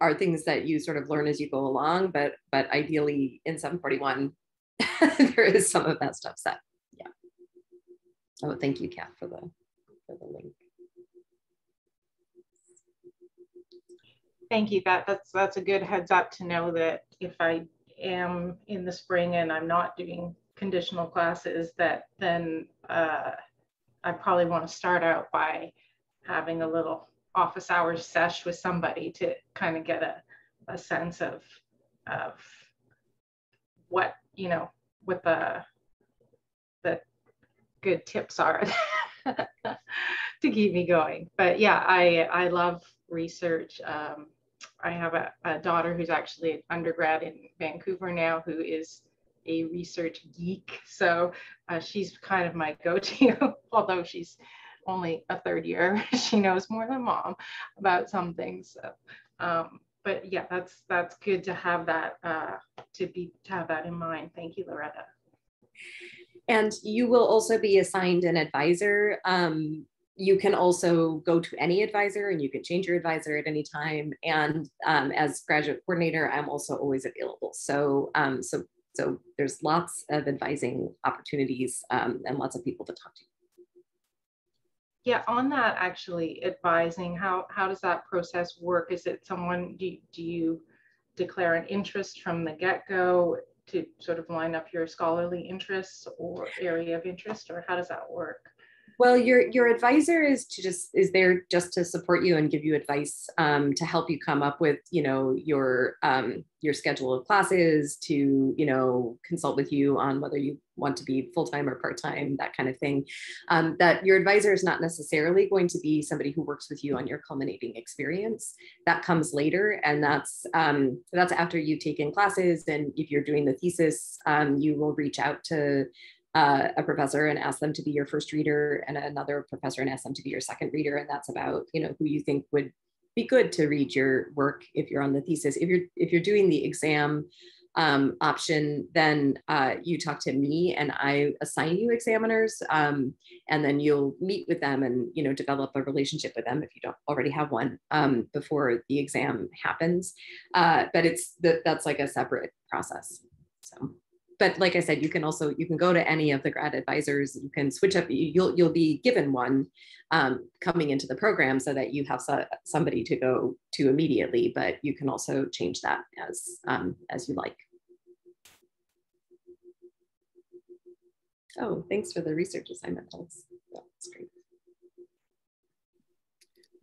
Speaker 1: are things that you sort of learn as you go along, but ideally in 741, there is some of that stuff set. Yeah. Oh, thank you, Kat, for the link.
Speaker 2: Thank you. That's a good heads up to know that if I am in the spring and I'm not doing conditional classes, that then I probably want to start out by having a little office hours sesh with somebody to kind of get a sense of what, what the good tips are to keep me going. But yeah, I love research. I have a daughter who's actually an undergrad in Vancouver now, who is a research geek. So she's kind of my go-to, although she's only a third year. She knows more than mom about some things. So, but yeah, that's good to have that to have that in mind. Thank you, Loretta.
Speaker 1: And you will also be assigned an advisor. You can also go to any advisor, and you can change your advisor at any time. And as graduate coordinator, I'm also always available. So there's lots of advising opportunities and lots of people to talk to.
Speaker 2: Yeah, on that, actually advising, how does that process work? Is it someone, do you declare an interest from the get-go to sort of line up your scholarly interests or area of interest, or how does that work?
Speaker 1: Well, your advisor is there just to support you and give you advice, to help you come up with, your schedule of classes, to, consult with you on whether you want to be full-time or part-time, that kind of thing. That your advisor is not necessarily going to be somebody who works with you on your culminating experience. That comes later, and that's after you've taken classes. And if you're doing the thesis, you will reach out to a professor and ask them to be your first reader, and another professor and ask them to be your second reader. And that's about, who you think would be good to read your work if you're on the thesis. If you're doing the exam option, then you talk to me and I assign you examiners, and then you'll meet with them and, develop a relationship with them if you don't already have one before the exam happens. But that's like a separate process. So. But like I said, you can go to any of the grad advisors. You can switch up. You'll be given one coming into the program so that you have somebody to go to immediately. But you can also change that as you like. Oh, thanks for the research assignment. That's great.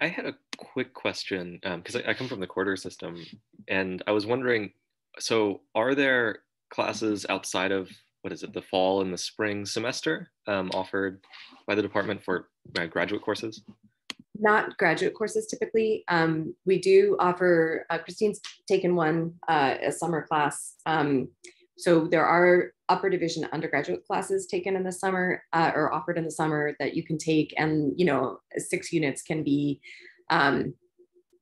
Speaker 3: I had a quick question because I come from the quarter system, and I was wondering, so are there classes outside of, the fall and the spring semester offered by the department for graduate courses?
Speaker 1: Not graduate courses typically. We do offer, Christine's taken one, a summer class. So there are upper division undergraduate classes taken in the summer or offered in the summer that you can take, and 6 units can be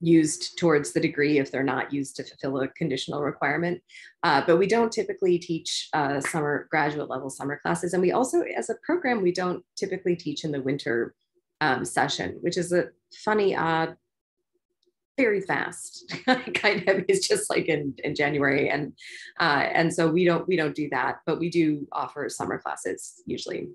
Speaker 1: used towards the degree if they're not used to fulfill a conditional requirement. But we don't typically teach summer graduate level summer classes. And we also, as a program, we don't typically teach in the winter session, which is a funny, very fast kind of, it's just like in January. And so we don't do that, but we do offer summer classes usually.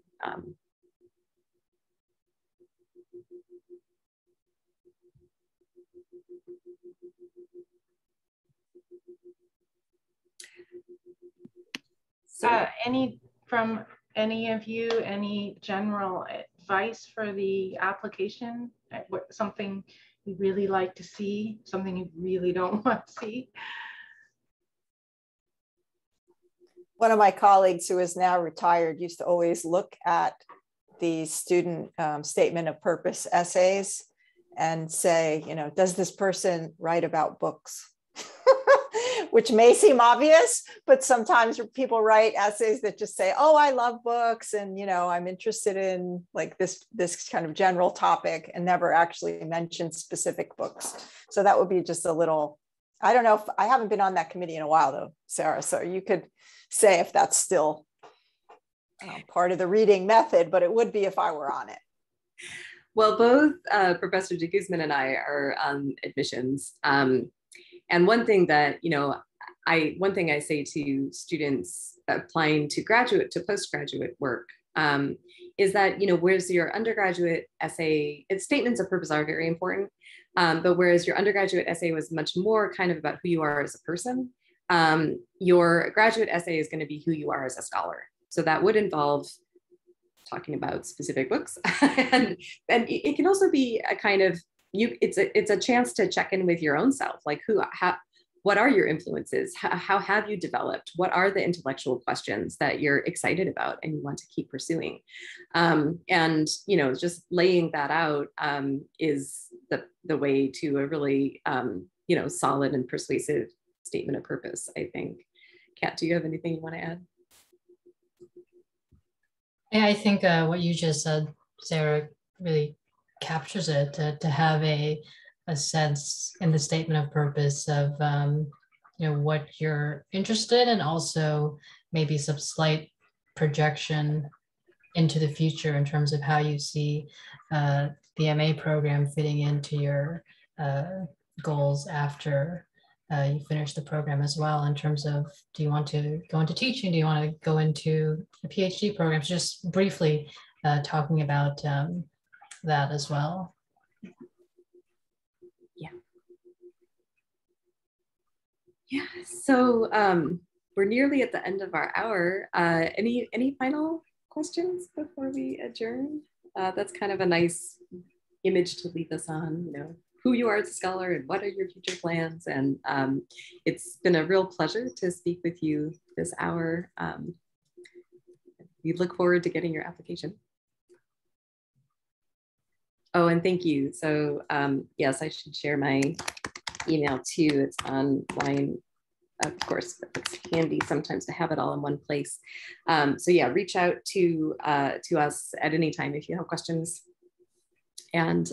Speaker 2: From any of you, any general advice for the application? Something you really like to see, something you really don't want to see?
Speaker 5: One of my colleagues who is now retired used to always look at the student statement of purpose essays and say, does this person write about books? which may seem obvious, but sometimes people write essays that just say, oh, I love books, and I'm interested in like this kind of general topic, and never actually mention specific books. So that would be just a little, I don't know, if I haven't been on that committee in a while though, Sarah, so you could say if that's still part of the reading method, but it would be if I were on it.
Speaker 1: Well, both Professor de Guzman and I are on admissions. And one thing that, one thing I say to students applying to graduate to postgraduate work is that, whereas your undergraduate essay, its statements of purpose are very important, but whereas your undergraduate essay was much more kind of about who you are as a person, your graduate essay is going to be who you are as a scholar. So that would involve talking about specific books, and it can also be a kind of it's a chance to check in with your own self, like what are your influences, how have you developed, what are the intellectual questions that you're excited about and you want to keep pursuing, and just laying that out is the way to a really solid and persuasive statement of purpose, I think. Kat, do you have anything you want to add?
Speaker 4: Yeah, I think what you just said, Sarah, really captures it, to have a sense in the statement of purpose of what you're interested in, and also maybe some slight projection into the future in terms of how you see the MA program fitting into your goals after you finish the program as well, in terms of, do you want to go into teaching? Do you want to go into a PhD program? So just briefly talking about that as well.
Speaker 1: Yeah, so we're nearly at the end of our hour. Any final questions before we adjourn? That's kind of a nice image to leave us on, who you are as a scholar and what are your future plans. And it's been a real pleasure to speak with you this hour. We look forward to getting your application. Oh, and thank you. So yes, I should share my email too. It's online, of course, but it's handy sometimes to have it all in one place. So yeah, reach out to us at any time if you have questions. And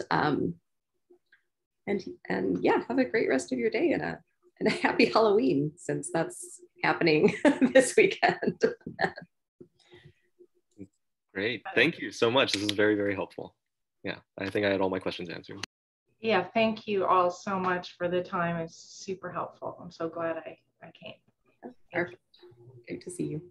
Speaker 1: yeah, have a great rest of your day and a happy Halloween, since that's happening this weekend.
Speaker 3: Great, thank you so much. This is very, very helpful. Yeah, I think I had all my questions answered.
Speaker 2: Yeah, thank you all so much for the time. It's super helpful. I'm so glad I came.
Speaker 1: Perfect. Great to see you.